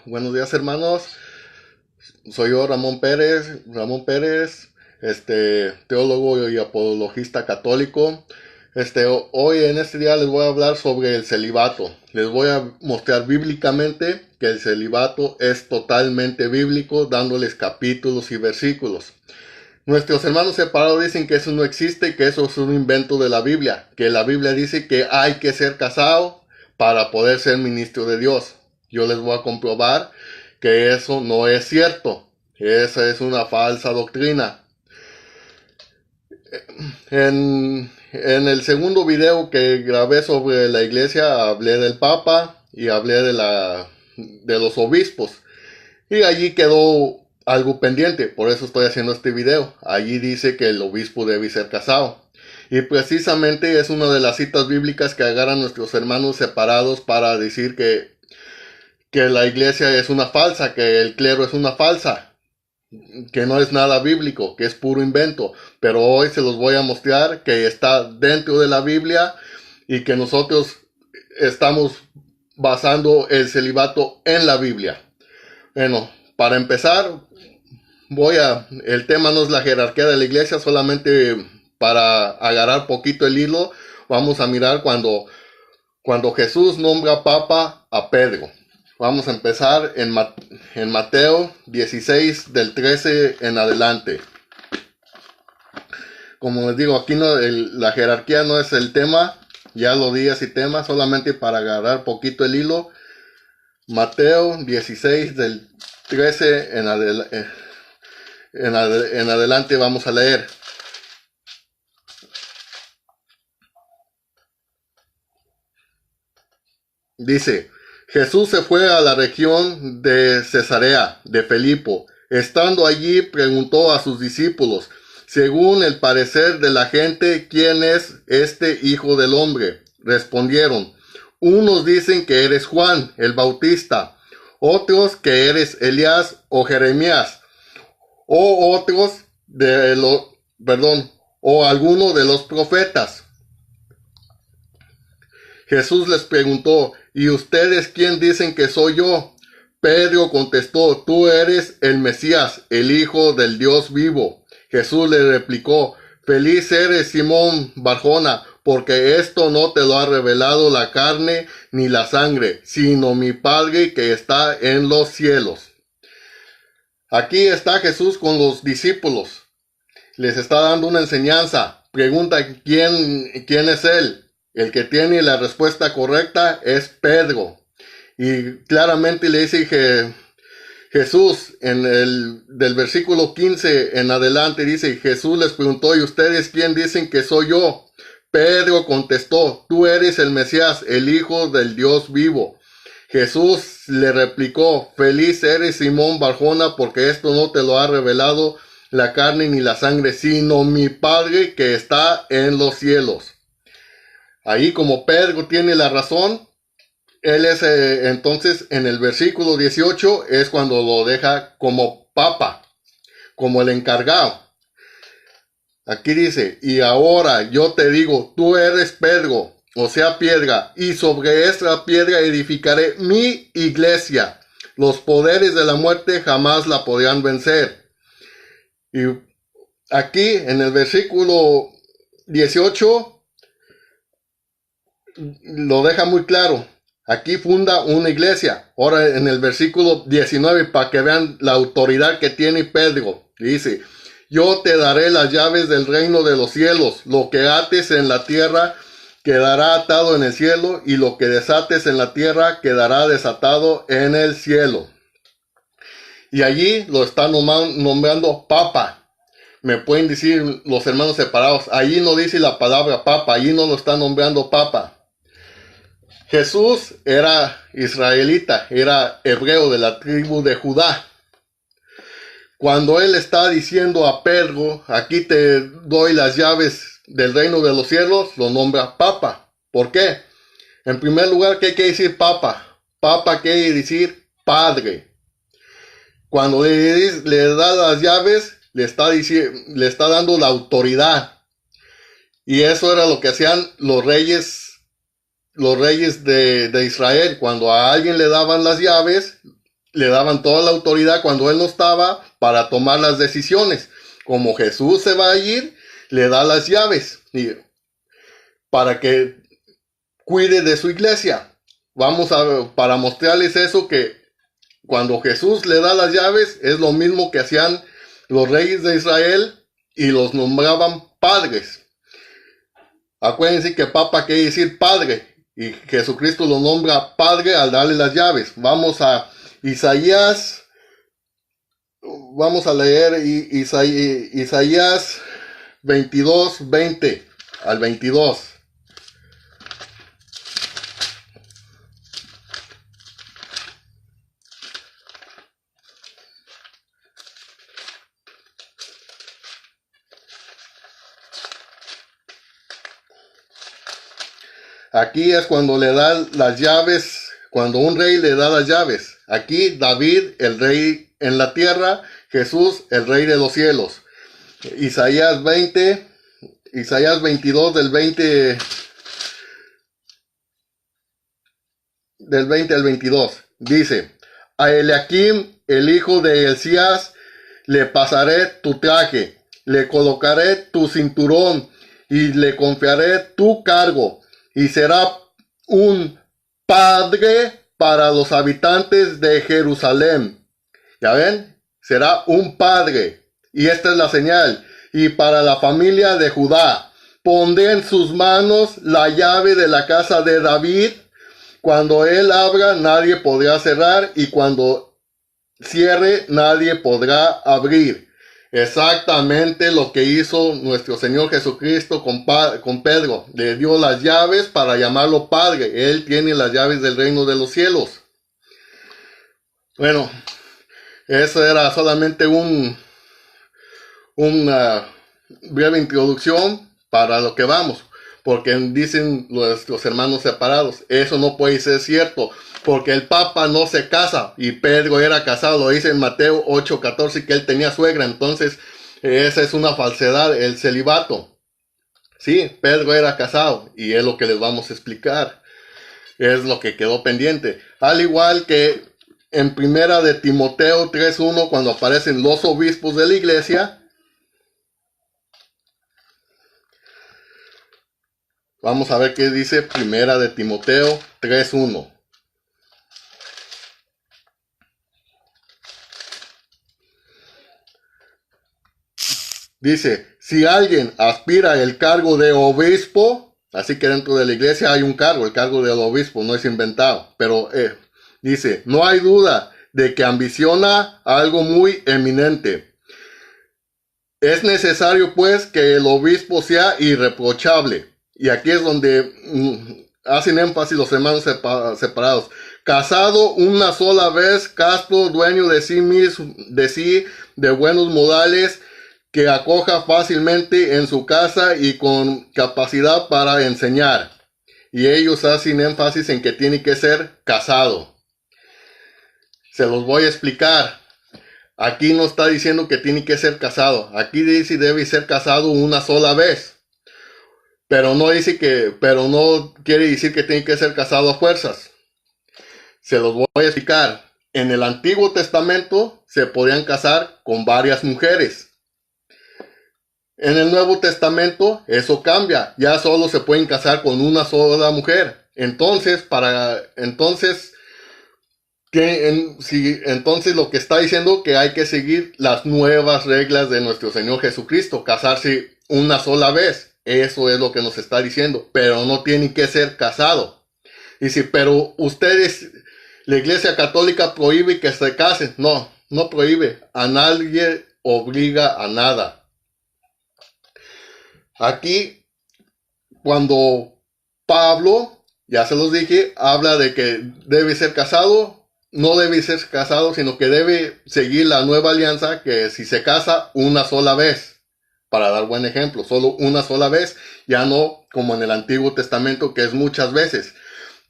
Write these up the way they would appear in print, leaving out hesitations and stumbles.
Buenos días, hermanos. Soy yo, Ramón Pérez, teólogo y apologista católico. Hoy en este día les voy a hablar sobre el celibato. Les voy a mostrar bíblicamente que el celibato es totalmente bíblico, dándoles capítulos y versículos. Nuestros hermanos separados dicen que eso no existe, que eso es un invento de la Biblia, que la Biblia dice que hay que ser casado para poder ser ministro de Dios. Yo les voy a comprobar que eso no es cierto. Esa es una falsa doctrina. En el segundo video que grabé sobre la iglesia hablé del Papa y hablé de los obispos. Y allí quedó algo pendiente, por eso estoy haciendo este video. Allí dice que el obispo debe ser casado. Y precisamente es una de las citas bíblicas que agarran nuestros hermanos separados para decir que la iglesia es una falsa, que el clero es una falsa, que no es nada bíblico, que es puro invento. Pero hoy se los voy a mostrar que está dentro de la Biblia y que nosotros estamos basando el celibato en la Biblia. Bueno, para empezar, el tema no es la jerarquía de la iglesia, solamente para agarrar poquito el hilo, vamos a mirar cuando Jesús nombra papa a Pedro. Vamos a empezar en Mateo 16, del 13 en adelante. Como les digo, aquí la jerarquía no es el tema, ya lo di ese tema, solamente para agarrar poquito el hilo. Mateo 16, del 13 en adelante vamos a leer. Dice: Jesús se fue a la región de Cesarea de Filipo. Estando allí, preguntó a sus discípulos, según el parecer de la gente, ¿quién es este Hijo del Hombre? Respondieron: unos dicen que eres Juan el Bautista, otros que eres Elías o Jeremías, o o alguno de los profetas. Jesús les preguntó: ¿y ustedes quién dicen que soy yo? Pedro contestó: tú eres el Mesías, el Hijo del Dios vivo. Jesús le replicó: feliz eres, Simón Barjona, porque esto no te lo ha revelado la carne ni la sangre, sino mi Padre que está en los cielos. Aquí está Jesús con los discípulos. Les está dando una enseñanza. Pregunta quién es él. El que tiene la respuesta correcta es Pedro. Y claramente le dice que Jesús, del versículo 15 en adelante, dice: Jesús les preguntó: ¿y ustedes quién dicen que soy yo? Pedro contestó: tú eres el Mesías, el Hijo del Dios vivo. Jesús le replicó: feliz eres, Simón Barjona, porque esto no te lo ha revelado la carne ni la sangre, sino mi Padre que está en los cielos. Ahí, como Pedro tiene la razón, él es entonces en el versículo 18 es cuando lo deja como papa, como el encargado. Aquí dice: y ahora yo te digo, tú eres Pedro, o sea, piedra, y sobre esta piedra edificaré mi iglesia. Los poderes de la muerte jamás la podrán vencer. Y aquí en el versículo 18 lo deja muy claro. Aquí funda una iglesia. Ahora en el versículo 19, para que vean la autoridad que tiene Pedro, dice: yo te daré las llaves del reino de los cielos. Lo que ates en la tierra quedará atado en el cielo, y lo que desates en la tierra quedará desatado en el cielo. Y allí lo está nombrando papa. Me pueden decir los hermanos separados, allí no dice la palabra papa, allí no lo está nombrando papa. Jesús era israelita, era hebreo de la tribu de Judá. Cuando él está diciendo a Pedro: aquí te doy las llaves del reino de los cielos, lo nombra papa. ¿Por qué? En primer lugar, ¿qué quiere decir papa? Papa quiere decir padre. Cuando le da las llaves, le está dando la autoridad. Y eso era lo que hacían los reyes de Israel. Cuando a alguien le daban las llaves, le daban toda la autoridad cuando él no estaba para tomar las decisiones. Como Jesús se va a ir, le da las llaves para que cuide de su iglesia. Para mostrarles eso, que cuando Jesús le da las llaves, es lo mismo que hacían los reyes de Israel y los nombraban padres. Acuérdense que papa quiere decir padre, y Jesucristo lo nombra padre al darle las llaves. Vamos a Isaías, vamos a leer Isaías 22, 20 al 22. Aquí es cuando le da las llaves, cuando un rey le da las llaves. Aquí David, el rey en la tierra, Jesús, el rey de los cielos. Isaías 22 del 20 al 22. Dice: a Eliakim, el hijo de Hilcías, le pasaré tu traje, le colocaré tu cinturón y le confiaré tu cargo. Y será un padre para los habitantes de Jerusalén. ¿Ya ven? Será un padre. Y esta es la señal. Y para la familia de Judá, pondré en sus manos la llave de la casa de David. Cuando él abra, nadie podrá cerrar. Y cuando cierre, nadie podrá abrir. Exactamente lo que hizo nuestro Señor Jesucristo con Pedro. Le dio las llaves para llamarlo Padre. Él tiene las llaves del reino de los cielos. Bueno, eso era solamente una breve introducción para lo que vamos. Porque dicen nuestros hermanos separados, eso no puede ser cierto. Porque el Papa no se casa y Pedro era casado, lo dice en Mateo 8:14 que él tenía suegra. Entonces esa es una falsedad, el celibato. Sí, Pedro era casado y es lo que les vamos a explicar. Es lo que quedó pendiente. Al igual que en primera de Timoteo 3:1, cuando aparecen los obispos de la iglesia. Vamos a ver qué dice primera de Timoteo 3:1. Dice: si alguien aspira el cargo de obispo, así que dentro de la iglesia hay un cargo, el cargo del obispo, no es inventado, pero dice: no hay duda de que ambiciona algo muy eminente. Es necesario pues que el obispo sea irreprochable. Y aquí es donde hacen énfasis los hermanos separados. Casado una sola vez, casto, dueño de sí mismo, de buenos modales, que acoja fácilmente en su casa y con capacidad para enseñar. Y ellos hacen énfasis en que tiene que ser casado. Se los voy a explicar. Aquí no está diciendo que tiene que ser casado. Aquí dice debe ser casado una sola vez. Pero no quiere decir que tiene que ser casado a fuerzas. Se los voy a explicar. En el Antiguo Testamento se podían casar con varias mujeres. En el Nuevo Testamento eso cambia, ya solo se pueden casar con una sola mujer. Entonces lo que está diciendo que hay que seguir las nuevas reglas de nuestro Señor Jesucristo, casarse una sola vez. Eso es lo que nos está diciendo, pero no tienen que ser casados. Dice, pero ustedes, la Iglesia Católica prohíbe que se casen. No, no prohíbe, a nadie obliga a nada. Aquí, cuando Pablo, ya se los dije, habla de que debe ser casado, no debe ser casado, sino que debe seguir la nueva alianza, que si se casa una sola vez, para dar buen ejemplo, solo una sola vez, ya no como en el Antiguo Testamento, que es muchas veces.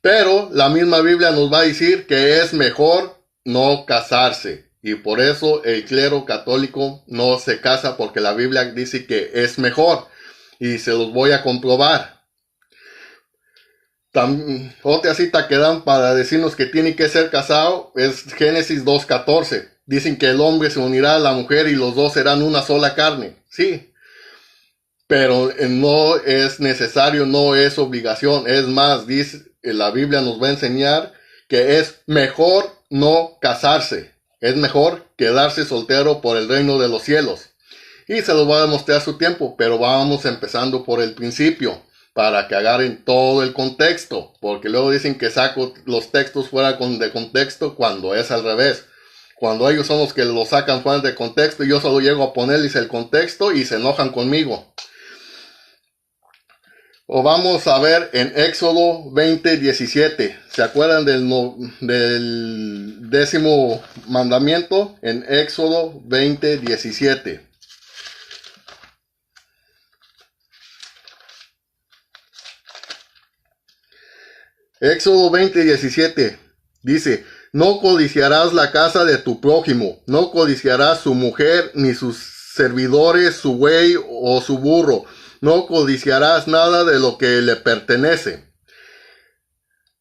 Pero la misma Biblia nos va a decir que es mejor no casarse. Y por eso el clero católico no se casa, porque la Biblia dice que es mejor. Y se los voy a comprobar. Otra cita que dan para decirnos que tiene que ser casado es Génesis 2:14. Dicen que el hombre se unirá a la mujer y los dos serán una sola carne. Sí, pero no es necesario, no es obligación. Es más, dice, la Biblia nos va a enseñar que es mejor no casarse. Es mejor quedarse soltero por el reino de los cielos. Y se los va a demostrar a su tiempo, pero vamos empezando por el principio, para que agarren todo el contexto, porque luego dicen que saco los textos fuera de contexto cuando es al revés. Cuando ellos son los que lo sacan fuera de contexto, yo solo llego a ponerles el contexto y se enojan conmigo. O vamos a ver en Éxodo 20:17. ¿Se acuerdan del 10º mandamiento? En Éxodo 20:17. Éxodo 20:17 dice: no codiciarás la casa de tu prójimo, no codiciarás su mujer, ni sus servidores, su buey o su burro, no codiciarás nada de lo que le pertenece.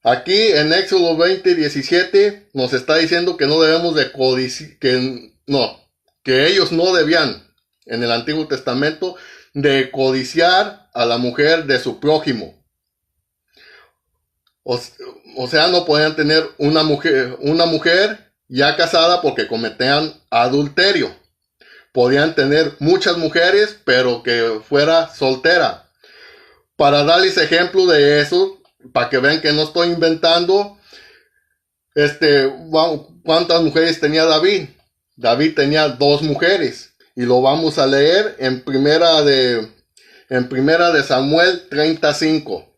Aquí en Éxodo 20:17 nos está diciendo que no debemos de codiciar, que ellos no debían, en el Antiguo Testamento, de codiciar a la mujer de su prójimo. O sea, no podían tener una mujer ya casada porque cometían adulterio. Podían tener muchas mujeres, pero que fuera soltera. Para darles ejemplo de eso, para que vean que no estoy inventando, ¿cuántas mujeres tenía David? David tenía 2 mujeres. Y lo vamos a leer en primera de Samuel 35.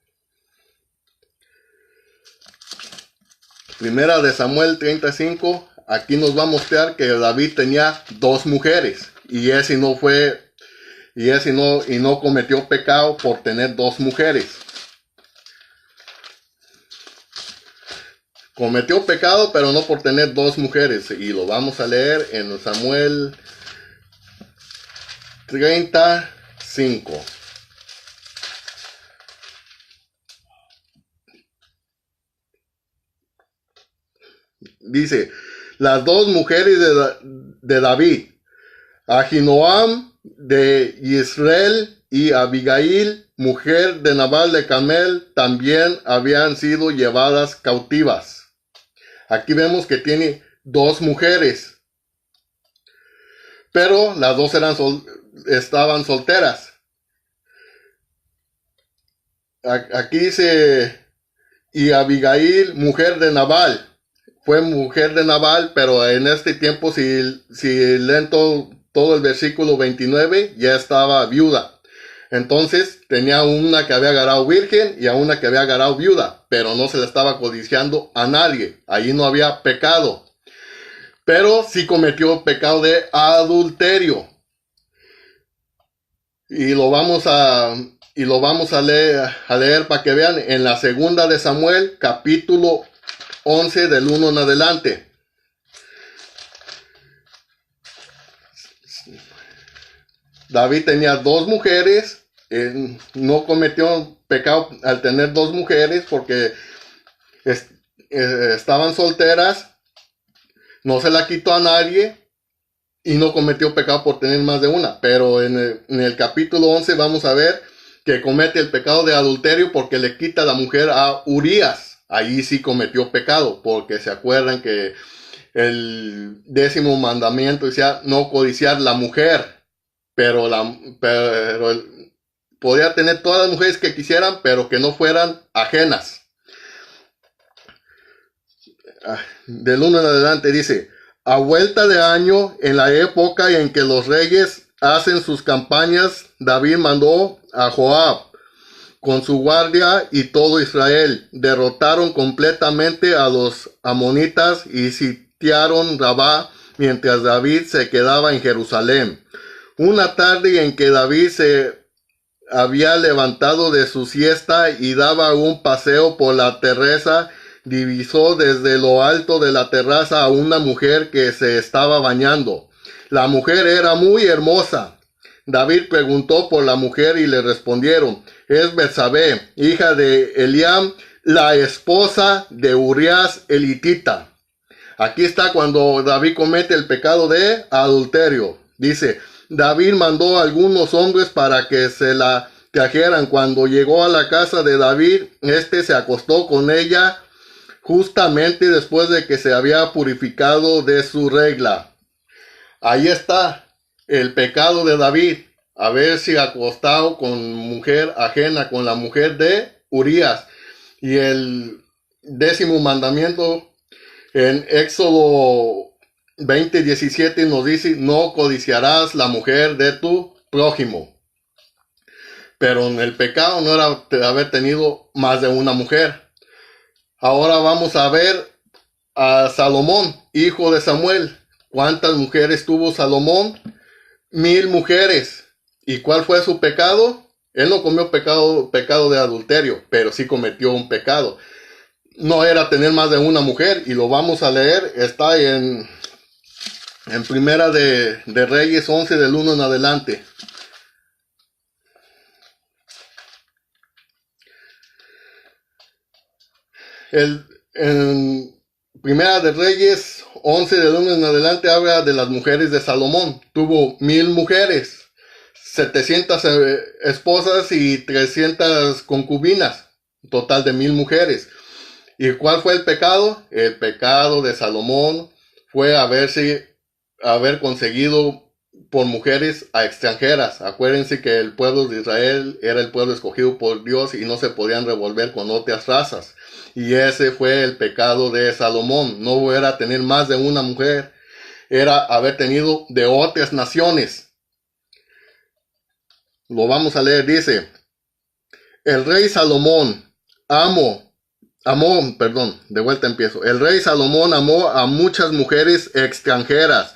Primera de Samuel 35, aquí nos va a mostrar que David tenía 2 mujeres. Y no cometió pecado por tener 2 mujeres. Cometió pecado, pero no por tener 2 mujeres. Y lo vamos a leer en Samuel 35. Dice, las 2 mujeres de David, Ahinoam de Israel y Abigail, mujer de Nabal de Carmel, también habían sido llevadas cautivas. Aquí vemos que tiene 2 mujeres, pero las 2 estaban solteras. Aquí dice, y Abigail, mujer de Nabal. Fue mujer de Nabal, pero en este tiempo, si leen todo el versículo 29, ya estaba viuda. Entonces, tenía una que había agarrado virgen y a una que había agarrado viuda, pero no se le estaba codiciando a nadie. Allí no había pecado. Pero sí cometió pecado de adulterio. Y lo vamos a leer para que vean en la segunda de Samuel, capítulo 11 del 1 en adelante. David tenía 2 mujeres, no cometió pecado al tener 2 mujeres porque estaban solteras, no se la quitó a nadie y no cometió pecado por tener más de una. Pero en el capítulo 11 vamos a ver que comete el pecado de adulterio porque le quita la mujer a Urías. Allí sí cometió pecado, porque se acuerdan que el 10º mandamiento decía no codiciar la mujer, pero podía tener todas las mujeres que quisieran, pero que no fueran ajenas. Del 1 en adelante dice, a vuelta de año, en la época en que los reyes hacen sus campañas, David mandó a Joab con su guardia y todo Israel. Derrotaron completamente a los amonitas y sitiaron Rabá mientras David se quedaba en Jerusalén. Una tarde en que David se había levantado de su siesta y daba un paseo por la terraza, divisó desde lo alto de la terraza a una mujer que se estaba bañando. La mujer era muy hermosa. David preguntó por la mujer y le respondieron, es Betsabé, hija de Eliam, la esposa de Urías el hitita. Aquí está cuando David comete el pecado de adulterio. Dice, David mandó a algunos hombres para que se la trajeran. Cuando llegó a la casa de David, se acostó con ella justamente después de que se había purificado de su regla. Ahí está el pecado de David, haberse acostado con mujer ajena, con la mujer de Urías. Y el 10º mandamiento en Éxodo 20:17 nos dice, no codiciarás la mujer de tu prójimo. Pero en el pecado no era haber tenido más de una mujer. Ahora vamos a ver a Salomón, hijo de Samuel. ¿Cuántas mujeres tuvo Salomón? 1000 mujeres. ¿Y cuál fue su pecado? Él no comió pecado de adulterio, pero sí cometió un pecado. No era tener más de una mujer, y lo vamos a leer. Está en Primera de Reyes 11, del 1 en adelante. En Primera de Reyes 11 del 1 en adelante habla de las mujeres de Salomón. Tuvo 1000 mujeres, 700 esposas y 300 concubinas, total de 1000 mujeres. ¿Y cuál fue el pecado? El pecado de Salomón fue haber conseguido por mujeres a extranjeras. Acuérdense que el pueblo de Israel era el pueblo escogido por Dios y no se podían revolver con otras razas. Y ese fue el pecado de Salomón. No era tener más de una mujer, era haber tenido de otras naciones. Lo vamos a leer, dice, el rey Salomón El rey Salomón amó a muchas mujeres extranjeras.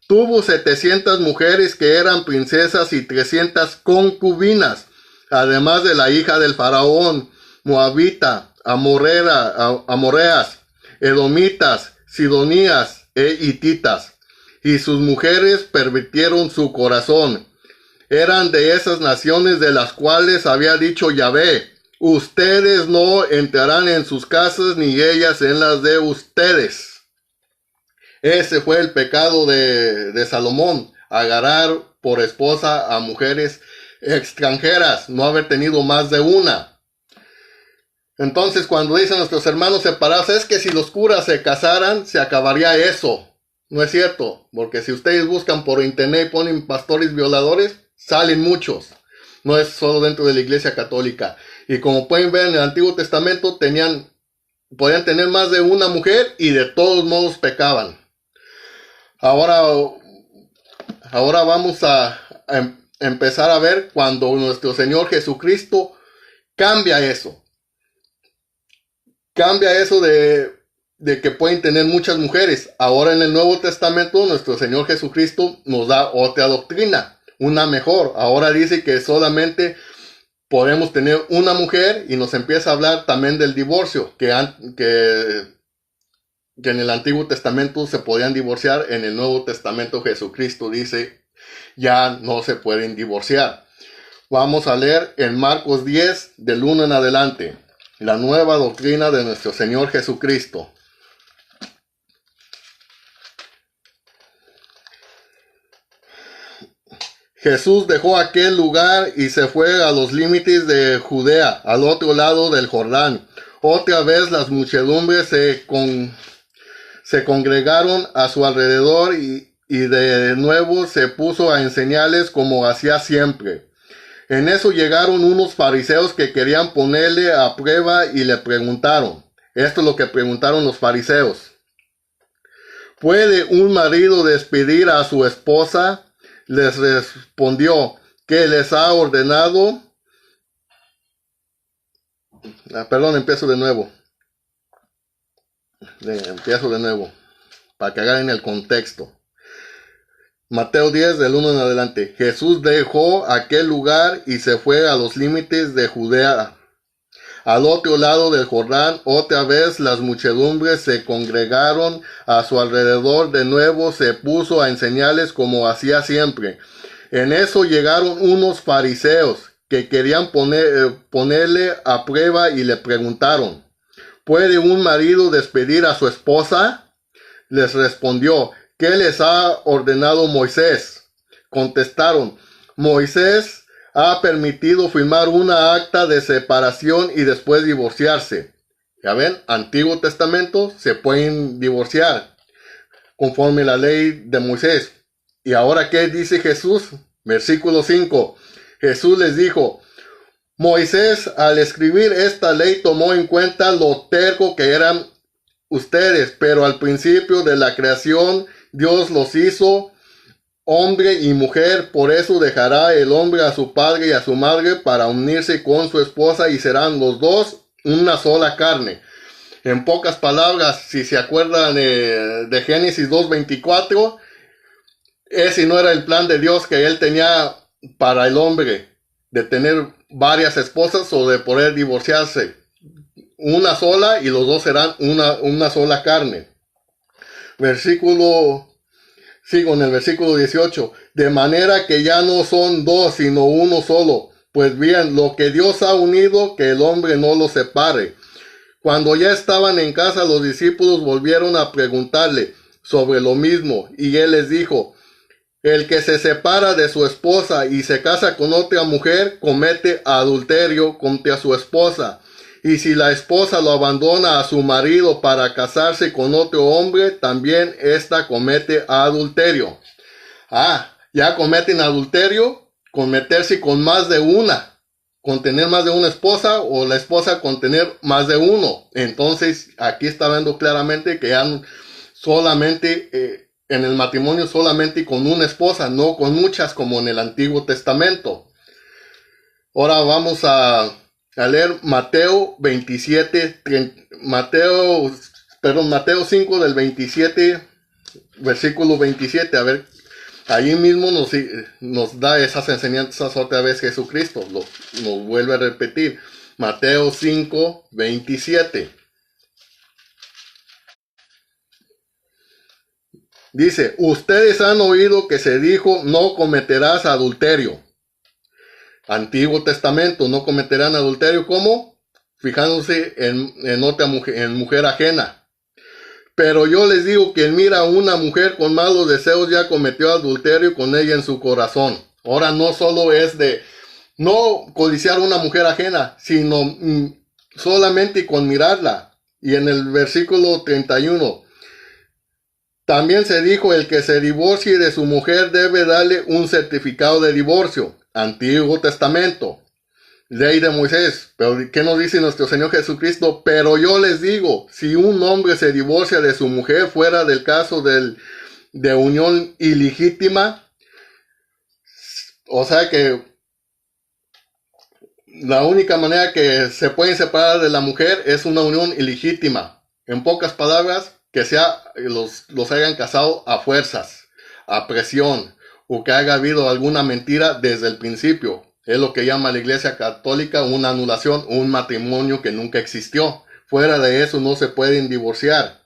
Tuvo 700 mujeres que eran princesas y 300 concubinas, además de la hija del faraón, moabita, amorreas, edomitas, sidonías e hititas. Y sus mujeres pervirtieron su corazón. Eran de esas naciones de las cuales había dicho Yahvé, ustedes no entrarán en sus casas ni ellas en las de ustedes. Ese fue el pecado de Salomón, agarrar por esposa a mujeres extranjeras, no haber tenido más de una. Entonces, cuando dicen nuestros hermanos separados, es que si los curas se casaran, se acabaría eso. No es cierto, porque si ustedes buscan por internet y ponen pastores violadores, salen muchos. No es solo dentro de la Iglesia Católica. Y como pueden ver en el Antiguo Testamento, podían tener más de una mujer y de todos modos pecaban. Ahora vamos a empezar a ver cuando nuestro Señor Jesucristo cambia eso. Cambia eso de que pueden tener muchas mujeres. Ahora en el Nuevo Testamento nuestro Señor Jesucristo nos da otra doctrina, una mejor. Ahora dice que solamente podemos tener una mujer y nos empieza a hablar también del divorcio, que en el Antiguo Testamento se podían divorciar. En el Nuevo Testamento Jesucristo dice ya no se pueden divorciar. Vamos a leer en Marcos 10 del 1 en adelante. La nueva doctrina de nuestro Señor Jesucristo. Jesús dejó aquel lugar y se fue a los límites de Judea, al otro lado del Jordán. Otra vez las muchedumbres se congregaron a su alrededor y de nuevo se puso a enseñarles como hacía siempre. En eso llegaron unos fariseos que querían ponerle a prueba y le preguntaron. Esto es lo que preguntaron los fariseos. ¿Puede un marido despedir a su esposa? Les respondió, ¿qué les ha ordenado? Empiezo de nuevo, para que hagan el contexto. Mateo 10 del 1 en adelante. Jesús dejó aquel lugar y se fue a los límites de Judea. Al otro lado del Jordán, otra vez las muchedumbres se congregaron a su alrededor. De nuevo se puso a enseñarles como hacía siempre. En eso llegaron unos fariseos que querían ponerle a prueba y le preguntaron: ¿puede un marido despedir a su esposa? Les respondió: ¿qué les ha ordenado Moisés? Contestaron: Moisés ha permitido firmar una acta de separación y después divorciarse. Ya ven, Antiguo Testamento se pueden divorciar conforme la ley de Moisés. ¿Y ahora qué dice Jesús? Versículo 5. Jesús les dijo: Moisés, al escribir esta ley, tomó en cuenta lo terco que eran ustedes, pero al principio de la creación Dios los hizo hombre y mujer. Por eso dejará el hombre a su padre y a su madre para unirse con su esposa, y serán los dos una sola carne. En pocas palabras, si se acuerdan de Génesis 2:24, ese no era el plan de Dios que él tenía para el hombre, de tener varias esposas o de poder divorciarse. Una sola, y los dos serán una sola carne. Sigo en el versículo 18. De manera que ya no son dos, sino uno solo. Pues bien, lo que Dios ha unido, que el hombre no lo separe. Cuando ya estaban en casa, los discípulos volvieron a preguntarle sobre lo mismo, y él les dijo: el que se separa de su esposa y se casa con otra mujer comete adulterio contra su esposa. Y si la esposa lo abandona a su marido para casarse con otro hombre, también ésta comete adulterio. Ya cometen adulterio con meterse con más de una, con tener más de una esposa, o la esposa con tener más de uno. Entonces aquí está viendo claramente que ya solamente en el matrimonio solamente con una esposa, no con muchas como en el Antiguo Testamento. Ahora vamos a leer Mateo 5 del 27, versículo 27. A ver, ahí mismo nos da esas enseñanzas otra vez Jesucristo. Nos vuelve a repetir. Mateo 5, 27. Dice: ustedes han oído que se dijo: no cometerás adulterio. Antiguo Testamento, no cometerán adulterio. ¿Cómo? Fijándose en otra mujer, en mujer ajena. Pero yo les digo: quien mira a una mujer con malos deseos ya cometió adulterio con ella en su corazón. Ahora no solo es de no codiciar una mujer ajena, sino solamente con mirarla. Y en el versículo 31, también se dijo: el que se divorcie de su mujer debe darle un certificado de divorcio. Antiguo Testamento, ley de Moisés. Pero ¿qué nos dice nuestro Señor Jesucristo? Pero yo les digo, si un hombre se divorcia de su mujer fuera del caso de unión ilegítima, o sea que la única manera que se pueden separar de la mujer es una unión ilegítima. En pocas palabras, que los hayan casado a fuerzas, a presión, o que haya habido alguna mentira desde el principio. Es lo que llama la Iglesia Católica una anulación, un matrimonio que nunca existió. Fuera de eso no se pueden divorciar.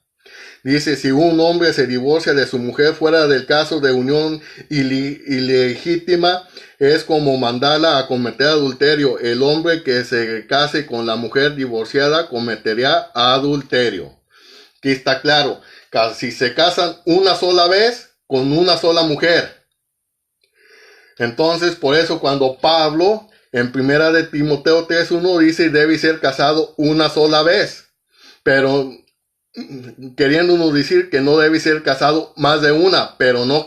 Dice: si un hombre se divorcia de su mujer fuera del caso de unión ilegítima, es como mandarla a cometer adulterio. El hombre que se case con la mujer divorciada cometerá adulterio. Aquí está claro, si se casan una sola vez con una sola mujer. Entonces, por eso cuando Pablo en 1 de Timoteo 3:1 dice: debe ser casado una sola vez, pero queriéndonos decir que no debe ser casado más de una, pero no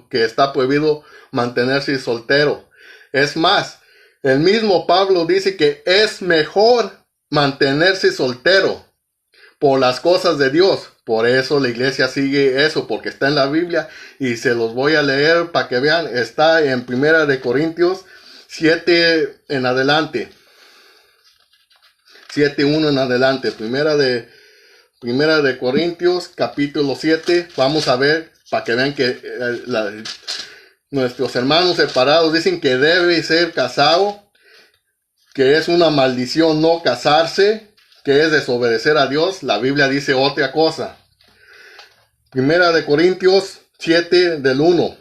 que está prohibido mantenerse soltero. Es más, el mismo Pablo dice que es mejor mantenerse soltero por las cosas de Dios. Por eso la iglesia sigue eso, porque está en la Biblia, y se los voy a leer para que vean. Está en 1 de Corintios 7 en adelante. 7:1 en adelante. Primera de Corintios, capítulo 7. Vamos a ver, para que vean que nuestros hermanos separados dicen que debe ser casado, que es una maldición no casarse, que es desobedecer a Dios. La Biblia dice otra cosa. 1 de Corintios 7 del 1.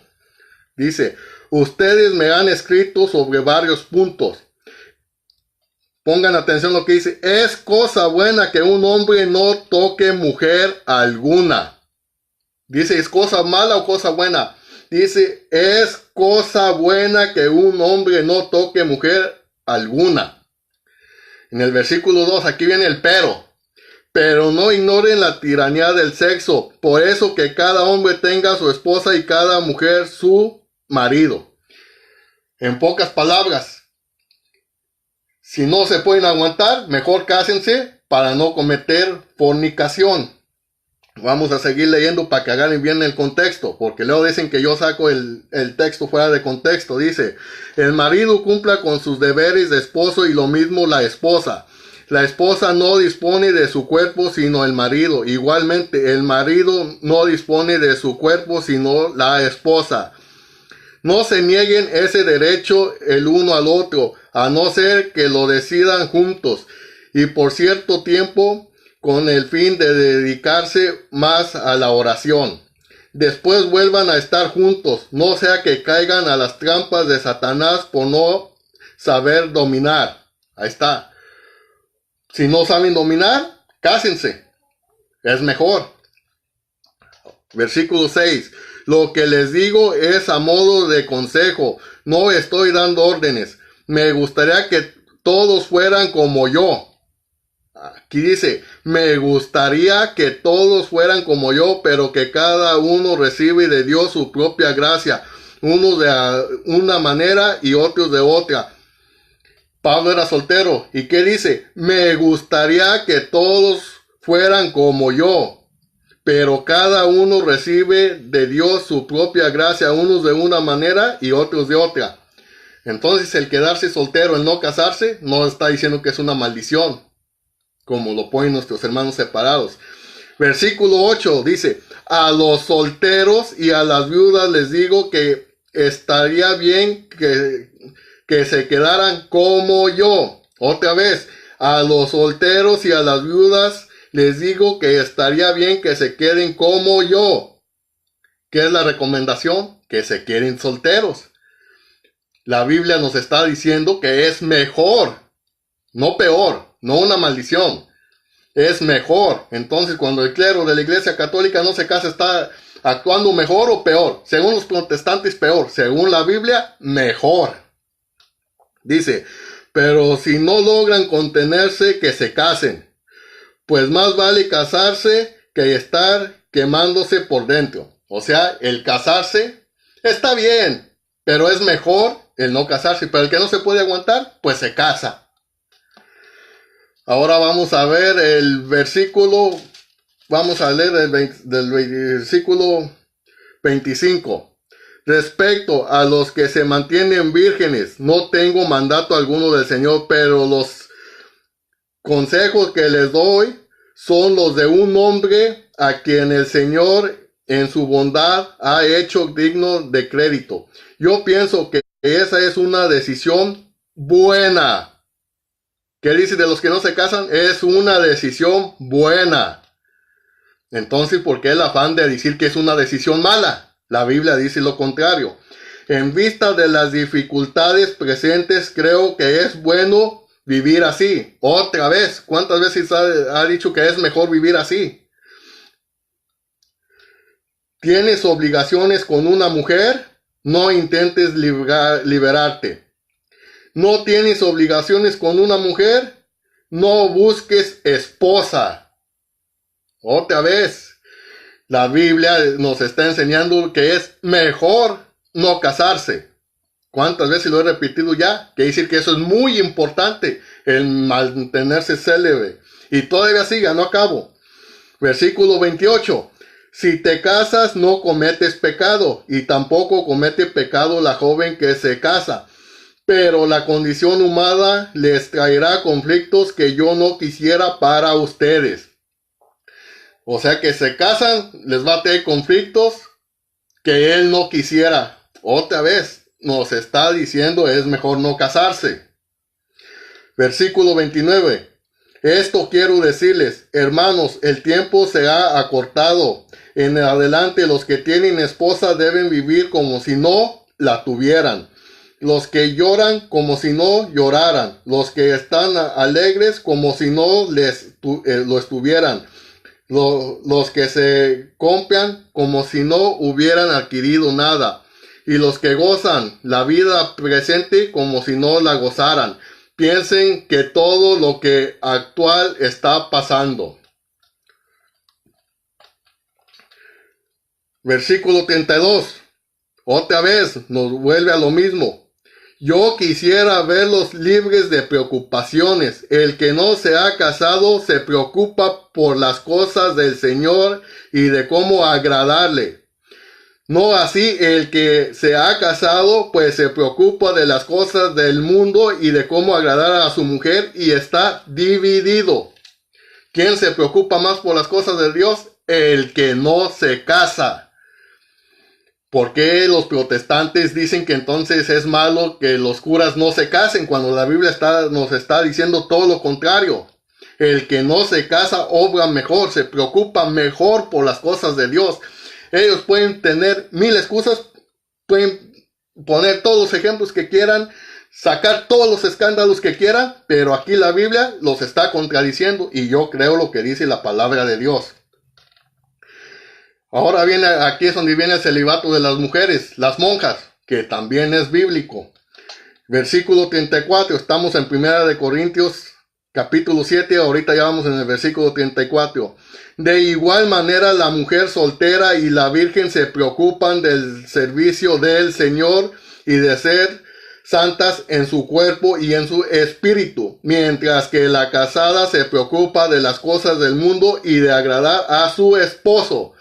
Dice: Ustedes me han escrito sobre varios puntos. Pongan atención a lo que dice. Es cosa buena que un hombre no toque mujer alguna. Dice, ¿es cosa mala o cosa buena? Dice, es cosa buena que un hombre no toque mujer alguna. En el versículo 2, aquí viene el pero. Pero no ignoren la tiranía del sexo. Por eso que cada hombre tenga su esposa y cada mujer su marido. En pocas palabras, si no se pueden aguantar, mejor cásense para no cometer fornicación. Vamos a seguir leyendo para que agarren bien el contexto, porque luego dicen que yo saco el texto fuera de contexto. Dice, el marido cumpla con sus deberes de esposo y lo mismo la esposa. La esposa no dispone de su cuerpo sino el marido. Igualmente, el marido no dispone de su cuerpo sino la esposa. No se nieguen ese derecho el uno al otro, a no ser que lo decidan juntos y por cierto tiempo con el fin de dedicarse más a la oración. Después vuelvan a estar juntos, no sea que caigan a las trampas de Satanás por no saber dominar. Ahí está. Si no saben dominar, cásense. Es mejor. Versículo 6. Lo que les digo es a modo de consejo, no estoy dando órdenes. Me gustaría que todos fueran como yo. Aquí dice, me gustaría que todos fueran como yo, pero que cada uno recibe de Dios su propia gracia, unos de una manera y otros de otra. Pablo era soltero, ¿y qué dice? Me gustaría que todos fueran como yo, pero cada uno recibe de Dios su propia gracia, unos de una manera y otros de otra. Entonces el quedarse soltero, el no casarse, no está diciendo que es una maldición, como lo ponen nuestros hermanos separados. Versículo 8 dice, a los solteros y a las viudas les digo que estaría bien que se quedaran como yo. Otra vez, a los solteros y a las viudas les digo que estaría bien que se queden como yo. ¿Qué es la recomendación? Que se queden solteros. La Biblia nos está diciendo que es mejor, no peor, no una maldición. Es mejor. Entonces, cuando el clero de la Iglesia Católica no se casa, ¿está actuando mejor o peor? Según los protestantes, peor. Según la Biblia, mejor. Dice, pero si no logran contenerse, que se casen. Pues más vale casarse que estar quemándose por dentro. O sea, el casarse está bien, pero es mejor el no casarse. Pero el que no se puede aguantar, pues se casa. Ahora vamos a ver el versículo, vamos a leer del versículo 25. Respecto a los que se mantienen vírgenes, no tengo mandato alguno del Señor, pero los consejos que les doy son los de un hombre a quien el Señor en su bondad ha hecho digno de crédito. Yo pienso que esa es una decisión buena. ¿Qué dice de los que no se casan? Es una decisión buena. Entonces, ¿por qué el afán de decir que es una decisión mala? La Biblia dice lo contrario. En vista de las dificultades presentes, creo que es bueno vivir así. Otra vez, ¿cuántas veces ha dicho que es mejor vivir así? ¿Tienes obligaciones con una mujer? No intentes liberarte. ¿No tienes obligaciones con una mujer? No busques esposa. Otra vez, la Biblia nos está enseñando que es mejor no casarse. ¿Cuántas veces lo he repetido ya? Quiere decir que eso es muy importante, el mantenerse célebre. Y todavía sigue, no acabo. Versículo 28. Si te casas, no cometes pecado, y tampoco comete pecado la joven que se casa. Pero la condición humana les traerá conflictos que yo no quisiera para ustedes. O sea que se casan, les va a traer conflictos que él no quisiera. Otra vez nos está diciendo es mejor no casarse. Versículo 29. Esto quiero decirles, hermanos, el tiempo se ha acortado. En adelante los que tienen esposa deben vivir como si no la tuvieran. Los que lloran como si no lloraran. Los que están alegres como si no lo estuvieran. Los que se compran como si no hubieran adquirido nada. Y los que gozan la vida presente como si no la gozaran. Piensen que todo lo que actual está pasando. Versículo 32. Otra vez nos vuelve a lo mismo. Yo quisiera verlos libres de preocupaciones. El que no se ha casado se preocupa por las cosas del Señor y de cómo agradarle. No así el que se ha casado, pues se preocupa de las cosas del mundo y de cómo agradar a su mujer y está dividido. ¿Quién se preocupa más por las cosas de Dios? El que no se casa. ¿Por qué los protestantes dicen que entonces es malo que los curas no se casen cuando la Biblia nos está diciendo todo lo contrario? El que no se casa obra mejor, se preocupa mejor por las cosas de Dios. Ellos pueden tener mil excusas, pueden poner todos los ejemplos que quieran, sacar todos los escándalos que quieran, pero aquí la Biblia los está contradiciendo y yo creo lo que dice la palabra de Dios. Ahora aquí es donde viene el celibato de las mujeres, las monjas, que también es bíblico. Versículo 34, estamos en 1 Corintios capítulo 7, ahorita ya vamos en el versículo 34. De igual manera la mujer soltera y la virgen se preocupan del servicio del Señor y de ser santas en su cuerpo y en su espíritu, mientras que la casada se preocupa de las cosas del mundo y de agradar a su esposo.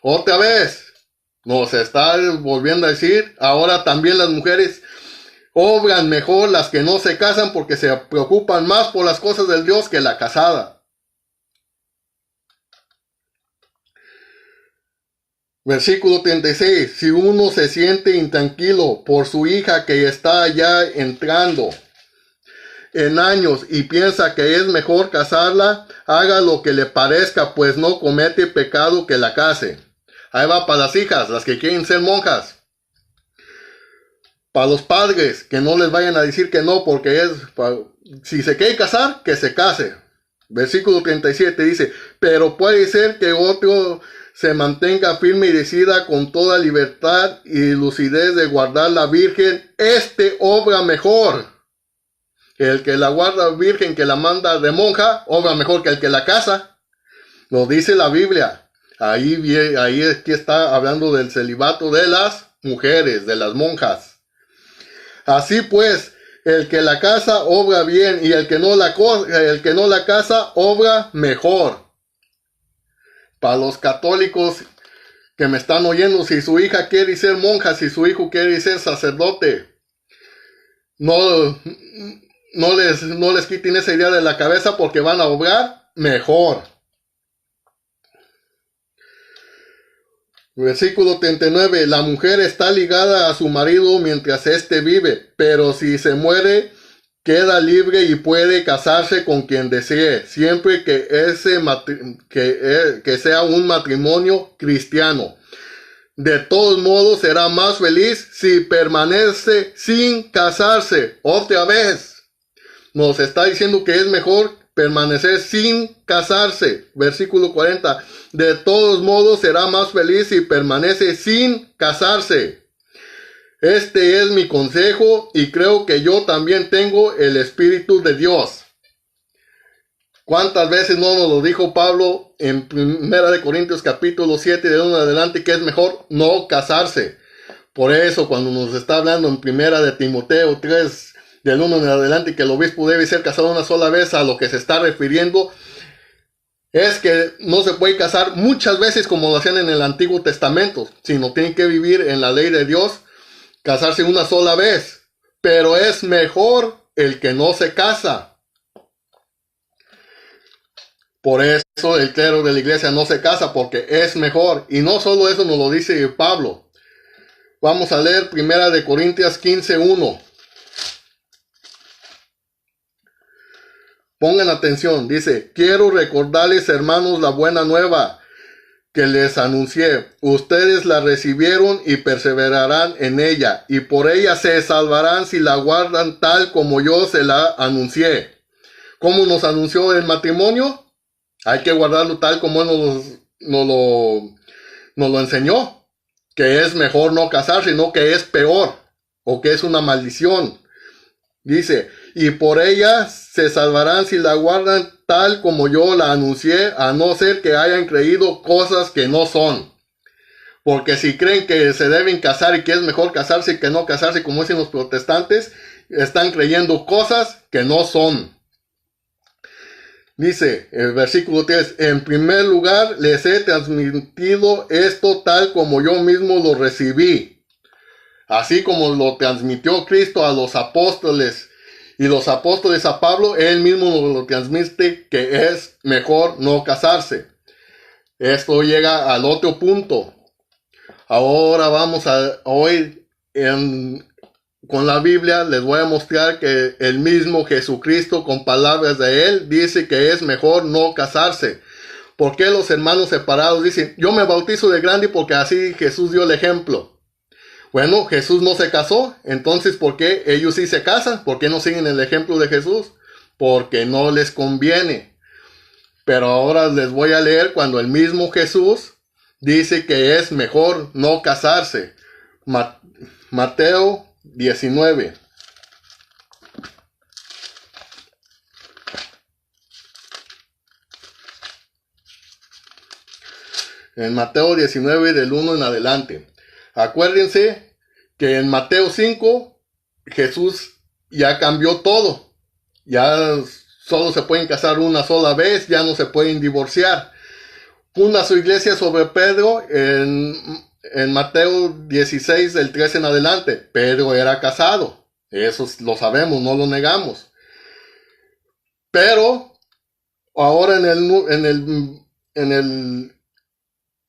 Otra vez, nos está volviendo a decir, ahora también las mujeres obran mejor las que no se casan porque se preocupan más por las cosas del Dios que la casada. Versículo 36. Si uno se siente intranquilo por su hija que está ya entrando en años y piensa que es mejor casarla, haga lo que le parezca, pues no comete pecado que la case. Ahí va para las hijas, las que quieren ser monjas. Para los padres, que no les vayan a decir que no, porque si se quiere casar, que se case. Versículo 37 dice, pero puede ser que otro se mantenga firme y decida con toda libertad y lucidez de guardar la virgen. Obra mejor. El que la guarda virgen, que la manda de monja, obra mejor que el que la casa. Lo dice la Biblia. Ahí es que está hablando del celibato de las mujeres, de las monjas. Así pues, el que la casa obra bien y el que no la casa obra mejor. Para los católicos que me están oyendo, si su hija quiere ser monja, si su hijo quiere ser sacerdote, no les quiten esa idea de la cabeza porque van a obrar mejor. Versículo 39. La mujer está ligada a su marido mientras éste vive, pero si se muere, queda libre y puede casarse con quien desee, siempre que sea un matrimonio cristiano. De todos modos, será más feliz si permanece sin casarse. Otra vez, nos está diciendo que es mejor permanecer sin casarse. Versículo 40. De todos modos será más feliz si permanece sin casarse. Este es mi consejo y creo que yo también tengo el Espíritu de Dios. ¿Cuántas veces no nos lo dijo Pablo en 1 Corintios capítulo 7 de 1 en adelante que es mejor no casarse? Por eso cuando nos está hablando en 1 Timoteo 3 del 1 en adelante que el obispo debe ser casado una sola vez, a lo que se está refiriendo es que no se puede casar muchas veces como lo hacían en el Antiguo Testamento, sino tienen que vivir en la ley de Dios, casarse una sola vez. Pero es mejor el que no se casa. Por eso el clero de la iglesia no se casa, porque es mejor. Y no solo eso nos lo dice Pablo. Vamos a leer 1 Corintios 15:1. Pongan atención, dice, quiero recordarles, hermanos, la buena nueva que les anuncié. Ustedes la recibieron y perseverarán en ella, y por ella se salvarán si la guardan tal como yo se la anuncié. ¿Cómo nos anunció el matrimonio? Hay que guardarlo tal como Él nos lo enseñó. Que es mejor no casarse, sino que es peor, o que es una maldición. Dice, y por ella se salvarán si la guardan tal como yo la anuncié, a no ser que hayan creído cosas que no son. Porque si creen que se deben casar y que es mejor casarse que no casarse, como dicen los protestantes, están creyendo cosas que no son. Dice el versículo 3, en primer lugar les he transmitido esto tal como yo mismo lo recibí. Así como lo transmitió Cristo a los apóstoles y los apóstoles a Pablo, Él mismo lo transmite que es mejor no casarse. Esto llega al otro punto. Ahora vamos a hoy con la Biblia les voy a mostrar que el mismo Jesucristo con palabras de Él dice que es mejor no casarse. ¿Por qué los hermanos separados dicen, yo me bautizo de grande porque así Jesús dio el ejemplo? Bueno, Jesús no se casó, entonces ¿por qué ellos sí se casan? ¿Por qué no siguen el ejemplo de Jesús? Porque no les conviene. Pero ahora les voy a leer cuando el mismo Jesús dice que es mejor no casarse. Mateo 19. En Mateo 19 del 1 en adelante. Acuérdense que en Mateo 5 Jesús ya cambió todo. Ya solo se pueden casar una sola vez, ya no se pueden divorciar. Funda su iglesia sobre Pedro en Mateo 16 del 13 en adelante. Pedro era casado. Eso lo sabemos, no lo negamos. Pero ahora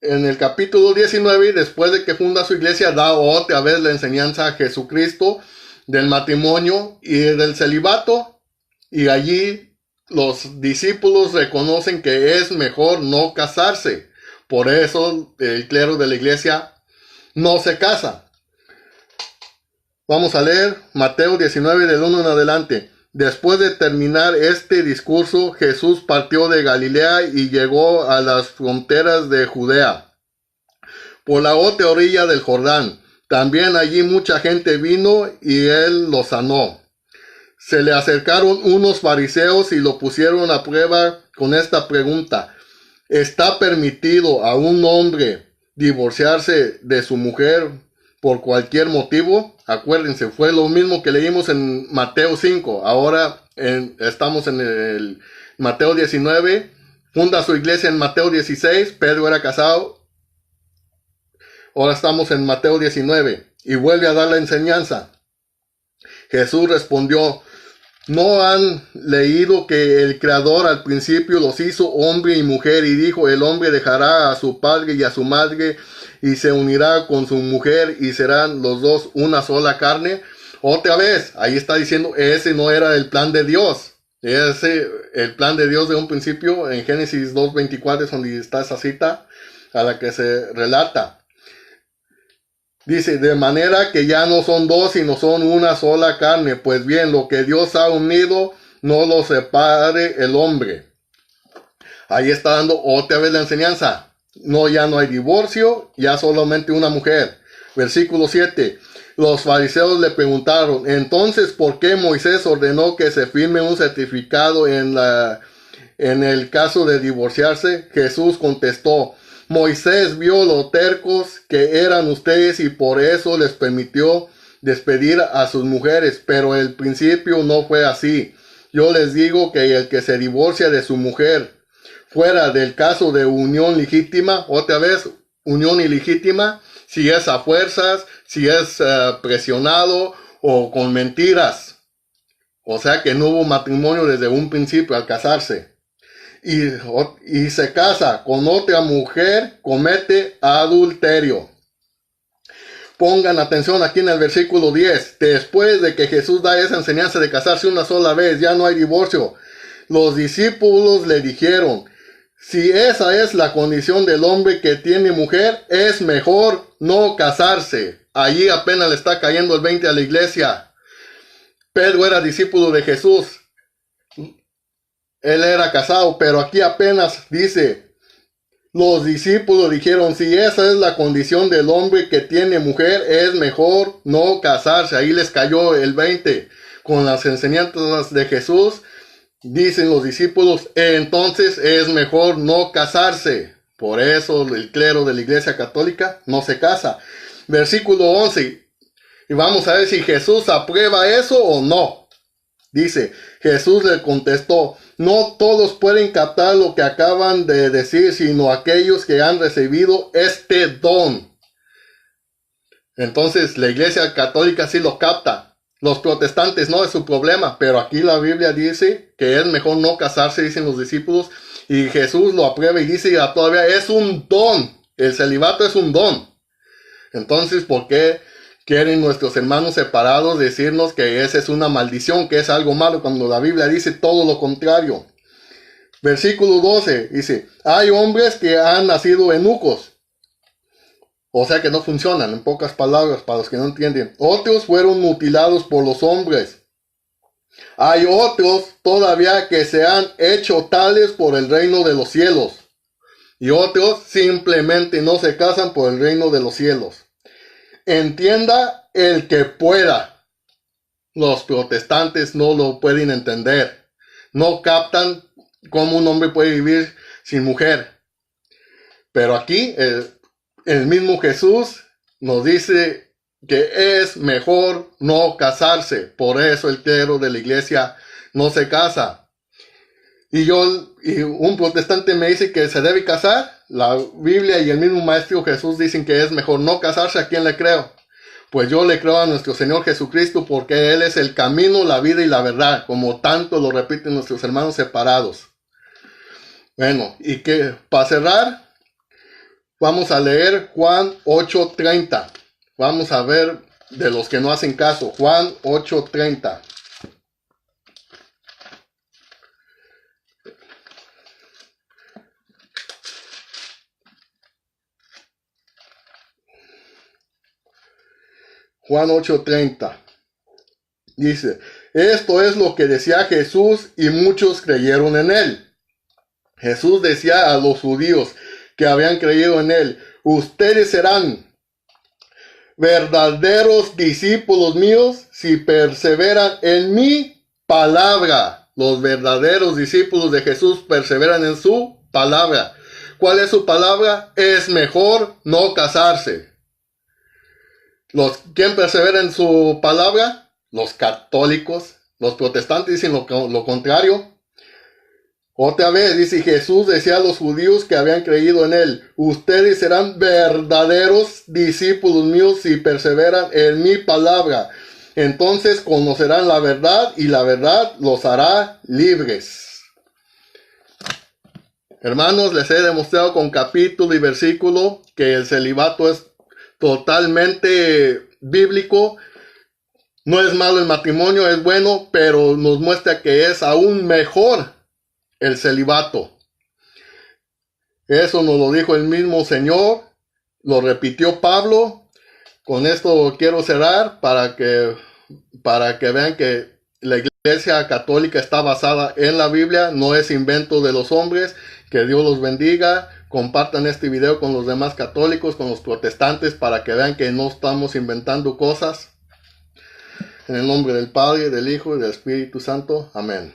en el capítulo 19, después de que funda su iglesia, da otra vez la enseñanza a Jesucristo del matrimonio y del celibato. Y allí los discípulos reconocen que es mejor no casarse. Por eso el clero de la iglesia no se casa. Vamos a leer Mateo 19 del 1 en adelante. Después de terminar este discurso, Jesús partió de Galilea y llegó a las fronteras de Judea, por la otra orilla del Jordán. También allí mucha gente vino y él los sanó. Se le acercaron unos fariseos y lo pusieron a prueba con esta pregunta. ¿Está permitido a un hombre divorciarse de su mujer por cualquier motivo? Acuérdense, fue lo mismo que leímos en Mateo 5. Ahora estamos en el Mateo 19. Funda su iglesia en Mateo 16. Pedro era casado. Ahora estamos en Mateo 19. Y vuelve a dar la enseñanza. Jesús respondió, ¿no han leído que el Creador al principio los hizo hombre y mujer y dijo, el hombre dejará a su padre y a su madre y se unirá con su mujer y serán los dos una sola carne? Otra vez, ahí está diciendo, ese no era el plan de Dios. El plan de Dios de un principio en Génesis 2:24 es donde está esa cita a la que se relata. Dice, de manera que ya no son dos, sino son una sola carne. Pues bien, lo que Dios ha unido, no lo separe el hombre. Ahí está dando otra vez la enseñanza. No, ya no hay divorcio, ya solamente una mujer. Versículo 7. Los fariseos le preguntaron, entonces, ¿por qué Moisés ordenó que se firme un certificado en el caso de divorciarse? Jesús contestó, Moisés vio lo tercos que eran ustedes y por eso les permitió despedir a sus mujeres, pero el principio no fue así. Yo les digo que el que se divorcia de su mujer fuera del caso de unión legítima, otra vez, unión ilegítima, si es a fuerzas, si es presionado o con mentiras. O sea que no hubo matrimonio desde un principio al casarse. Y se casa con otra mujer, comete adulterio. Pongan atención aquí en el versículo 10. Después de que Jesús da esa enseñanza de casarse una sola vez, ya no hay divorcio. Los discípulos le dijeron, Si esa es la condición del hombre que tiene mujer, es mejor no casarse. Allí apenas le está cayendo el 20 a la iglesia. Pedro era discípulo de Jesús. Él era casado, pero aquí apenas dice, los discípulos dijeron, si esa es la condición del hombre que tiene mujer, es mejor no casarse. Ahí les cayó el 20. Con las enseñanzas de Jesús, dicen los discípulos, entonces es mejor no casarse. Por eso el clero de la Iglesia Católica no se casa. Versículo 11. Y vamos a ver si Jesús aprueba eso o no. Dice, Jesús le contestó, no todos pueden captar lo que acaban de decir, sino aquellos que han recibido este don. Entonces la Iglesia Católica sí lo capta. Los protestantes no es su problema, pero aquí la Biblia dice que es mejor no casarse, dicen los discípulos, y Jesús lo aprueba y dice que todavía es un don. El celibato es un don. Entonces, ¿por qué quieren nuestros hermanos separados decirnos que esa es una maldición, que es algo malo, cuando la Biblia dice todo lo contrario? Versículo 12 dice, hay hombres que han nacido eunucos. O sea que no funcionan, en pocas palabras, para los que no entienden. Otros fueron mutilados por los hombres. Hay otros todavía que se han hecho tales por el reino de los cielos. Y otros simplemente no se casan por el reino de los cielos. Entienda el que pueda. Los protestantes no lo pueden entender. No captan cómo un hombre puede vivir sin mujer. Pero aquí el mismo Jesús nos dice que es mejor no casarse. Por eso el clero de la iglesia no se casa. Y un protestante me dice que se debe casar. La Biblia y el mismo Maestro Jesús dicen que es mejor no casarse. ¿A quién le creo? Pues yo le creo a nuestro Señor Jesucristo, porque Él es el camino, la vida y la verdad, como tanto lo repiten nuestros hermanos separados. Bueno, y que para cerrar, vamos a leer Juan 8:30. Vamos a ver de los que no hacen caso. Juan 8:30. Juan 8:30. Dice, esto es lo que decía Jesús y muchos creyeron en él. Jesús decía a los judíos que habían creído en él, ustedes serán verdaderos discípulos míos si perseveran en mi palabra. Los verdaderos discípulos de Jesús perseveran en su palabra. ¿Cuál es su palabra? Es mejor no casarse. ¿Quién persevera en su palabra? Los católicos. Los protestantes dicen lo contrario. Otra vez dice, Jesús decía a los judíos que habían creído en él, ustedes serán verdaderos discípulos míos si perseveran en mi palabra. Entonces conocerán la verdad y la verdad los hará libres. Hermanos, les he demostrado con capítulo y versículo que el celibato es totalmente bíblico. No es malo el matrimonio, es bueno, pero nos muestra que es aún mejor el celibato. Eso nos lo dijo el mismo Señor, lo repitió Pablo. Con esto quiero cerrar para que vean que la Iglesia Católica está basada en la Biblia, no es invento de los hombres. Que Dios los bendiga. Compartan este video con los demás católicos, con los protestantes, para que vean que no estamos inventando cosas. En el nombre del Padre, del Hijo y del Espíritu Santo. Amén.